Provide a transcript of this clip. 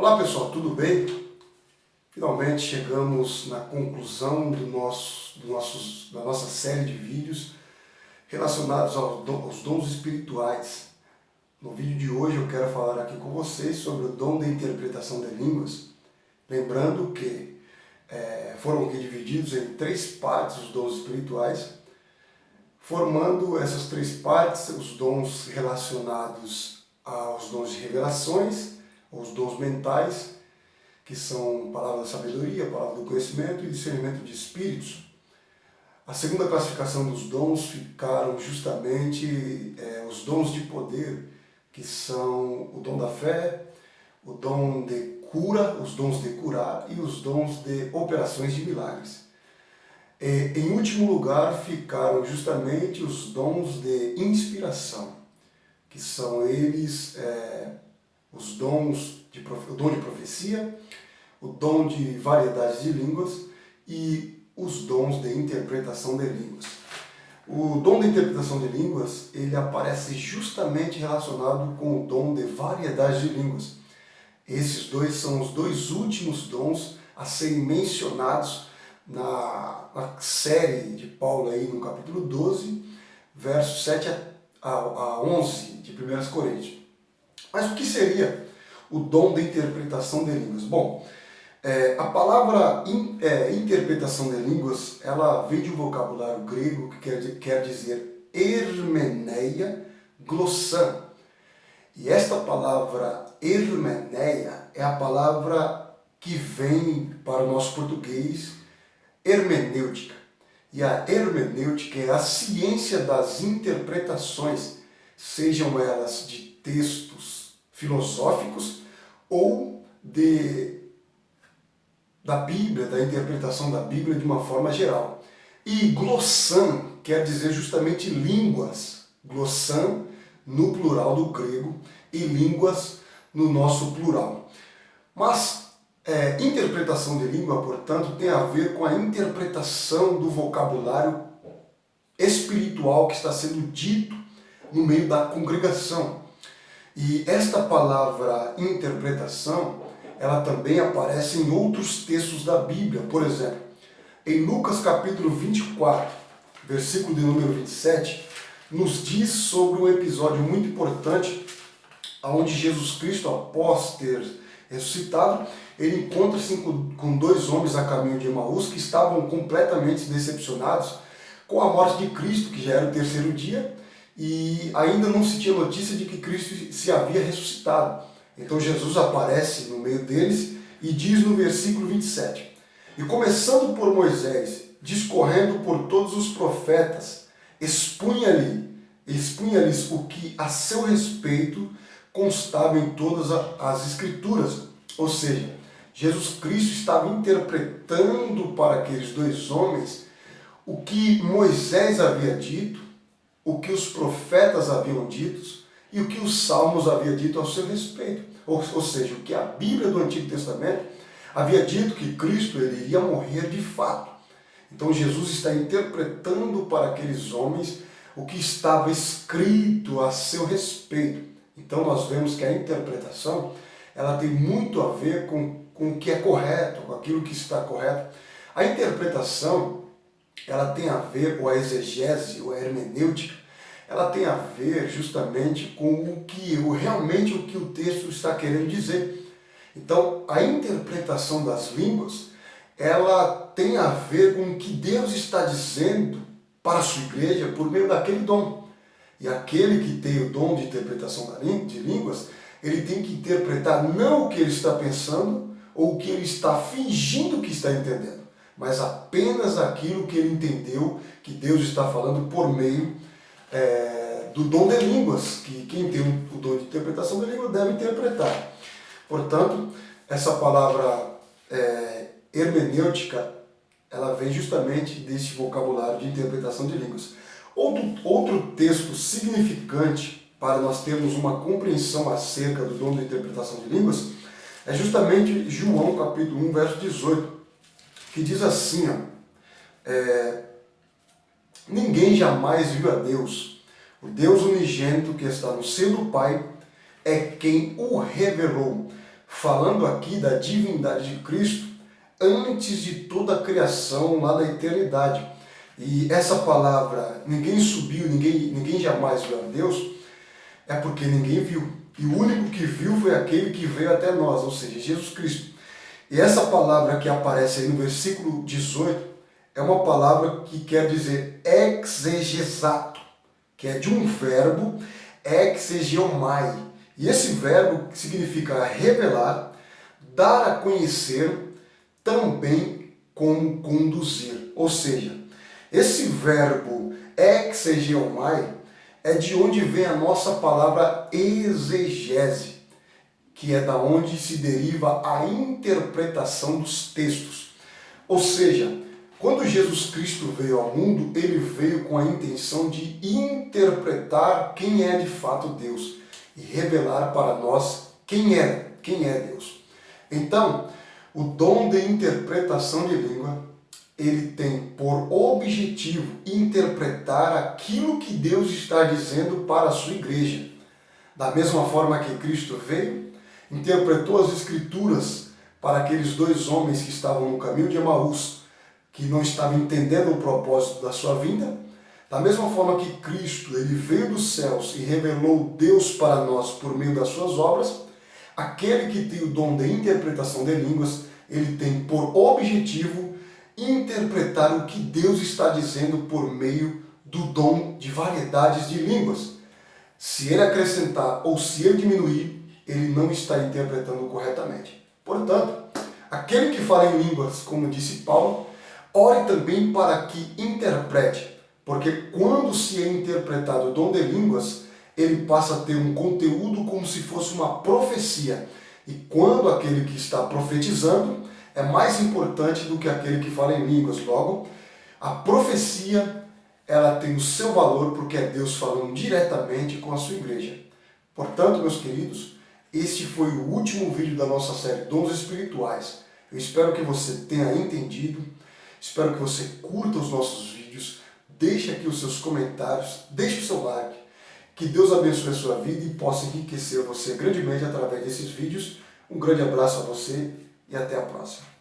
Olá pessoal, tudo bem? Finalmente chegamos na conclusão da nossa série de vídeos relacionados aos dons espirituais. No vídeo de hoje eu quero falar aqui com vocês sobre o dom da interpretação de línguas, lembrando que foram aqui divididos em 3 partes os dons espirituais, formando essas 3 partes os dons relacionados aos dons de revelações, os dons mentais, que são palavra da sabedoria, palavra do conhecimento e discernimento de espíritos. A segunda classificação dos dons ficaram justamente os dons de poder, que são o dom da fé, o dom de cura, os dons de curar e os dons de operações de milagres. Em último lugar ficaram justamente os dons de inspiração, que são eles os dons o dom de profecia, o dom de variedades de línguas e os dons de interpretação de línguas. O dom de interpretação de línguas, ele aparece justamente relacionado com o dom de variedades de línguas. Esses dois são os 2 últimos dons a serem mencionados na série de Paulo aí no capítulo 12, versos 7 a 11 de 1 Coríntios. Mas o que seria o dom da interpretação de línguas? Bom, a palavra interpretação de línguas, ela vem de um vocabulário grego que quer dizer hermeneia glossã. E esta palavra hermeneia é a palavra que vem para o nosso português hermenêutica. E a hermenêutica é a ciência das interpretações, sejam elas de textos filosóficos ou da Bíblia, da interpretação da Bíblia de uma forma geral. E glossã quer dizer justamente línguas. Glossã no plural do grego e línguas no nosso plural. Mas interpretação de língua, portanto, tem a ver com a interpretação do vocabulário espiritual que está sendo dito no meio da congregação. E esta palavra interpretação, ela também aparece em outros textos da Bíblia. Por exemplo, em Lucas capítulo 24, versículo de número 27, nos diz sobre um episódio muito importante, onde Jesus Cristo, após ter ressuscitado, ele encontra-se com 2 homens a caminho de Emaús que estavam completamente decepcionados com a morte de Cristo, que já era o 3º dia, e ainda não se tinha notícia de que Cristo se havia ressuscitado. Então Jesus aparece no meio deles e diz no versículo 27, e começando por Moisés, discorrendo por todos os profetas, expunha-lhes o que a seu respeito constava em todas as Escrituras. Ou seja, Jesus Cristo estava interpretando para aqueles 2 homens o que Moisés havia dito, o que os profetas haviam dito e o que os salmos haviam dito ao seu respeito. Ou seja, o que a Bíblia do Antigo Testamento havia dito que Cristo ele iria morrer de fato. Então Jesus está interpretando para aqueles homens o que estava escrito a seu respeito. Então nós vemos que a interpretação ela tem muito a ver com o que é correto, com aquilo que está correto. A interpretação ela tem a ver, ou a exegese, ou a hermenêutica, ela tem a ver justamente com realmente o que o texto está querendo dizer. Então, a interpretação das línguas, ela tem a ver com o que Deus está dizendo para a sua igreja por meio daquele dom. E aquele que tem o dom de interpretação de línguas, ele tem que interpretar não o que ele está pensando ou o que ele está fingindo que está entendendo, mas apenas aquilo que ele entendeu que Deus está falando por meio do dom de línguas, que quem tem o dom de interpretação de língua deve interpretar. Portanto, essa palavra hermenêutica, ela vem justamente desse vocabulário de interpretação de línguas. Outro texto significante para nós termos uma compreensão acerca do dom de interpretação de línguas é justamente João capítulo 1, verso 18, que diz assim, ninguém jamais viu a Deus. O Deus unigênito que está no seio do Pai é quem o revelou. falando aqui da divindade de Cristo antes de toda a criação lá na eternidade. E essa palavra, ninguém subiu, ninguém jamais viu a Deus, é porque ninguém viu. E o único que viu foi aquele que veio até nós, ou seja, Jesus Cristo. E essa palavra que aparece aí no versículo 18 é uma palavra que quer dizer exegesato, que é de um verbo exegeomai. E esse verbo significa revelar, dar a conhecer, também como conduzir. Ou seja, esse verbo exegeomai é de onde vem a nossa palavra exegese, que é da onde se deriva a interpretação dos textos. Ou seja, quando Jesus Cristo veio ao mundo, ele veio com a intenção de interpretar quem é de fato Deus e revelar para nós quem é Deus. Então, o dom de interpretação de língua, ele tem por objetivo interpretar aquilo que Deus está dizendo para a sua igreja. Da mesma forma que Cristo veio, interpretou as Escrituras para aqueles dois homens que estavam no caminho de Emaús, que não estavam entendendo o propósito da sua vinda. Da mesma forma que Cristo, ele veio dos céus e revelou Deus para nós por meio das suas obras, aquele que tem o dom de interpretação de línguas, ele tem por objetivo interpretar o que Deus está dizendo por meio do dom de variedades de línguas. Se ele acrescentar ou se ele diminuir, ele não está interpretando corretamente. Portanto, aquele que fala em línguas, como disse Paulo, ore também para que interprete, porque quando se é interpretado o dom de línguas, ele passa a ter um conteúdo como se fosse uma profecia. E quando aquele que está profetizando é mais importante do que aquele que fala em línguas. Logo, a profecia, ela tem o seu valor porque é Deus falando diretamente com a sua igreja. Portanto, meus queridos, este foi o último vídeo da nossa série Dons Espirituais. Eu espero que você tenha entendido, espero que você curta os nossos vídeos, deixe aqui os seus comentários, deixe o seu like, que Deus abençoe a sua vida e possa enriquecer você grandemente através desses vídeos. Um grande abraço a você e até a próxima.